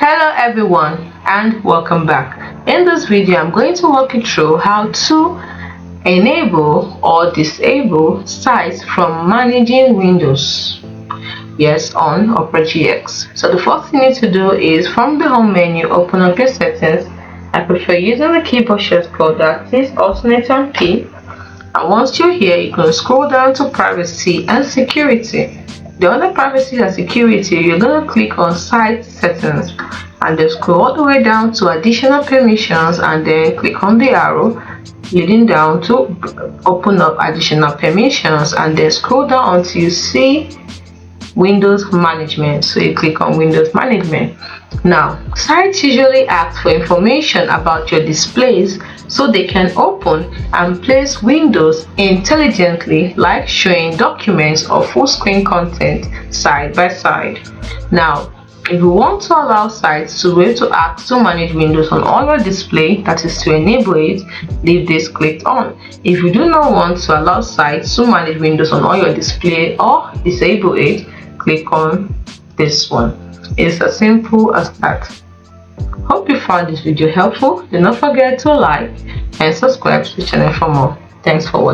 Hello everyone and welcome back. In this video I'm going to walk you through how to enable or disable sites from managing Windows, yes, on Opera GX. So the first thing you need to do is from the home menu open up your settings. I prefer using the keyboard shortcut that is alternate and P, and once you're here you can scroll down to privacy and security. The under privacy and security, you're going to click on site settings and then scroll all the way down to additional permissions and then click on the arrow leading down to open up additional permissions and then scroll down until you see Windows Management. So you click on Windows Management. Now, sites usually ask for information about your displays so they can open and place Windows intelligently, like showing documents or full screen content side by side. Now, if you want to allow sites to be able to ask to manage Windows on all your display, that is to enable it, leave this clicked on. If you do not want to allow sites to manage Windows on all your display or disable it, click on this one. It's as simple as that. Hope you found this video helpful. Do not forget to like and subscribe to the channel for more. Thanks for watching.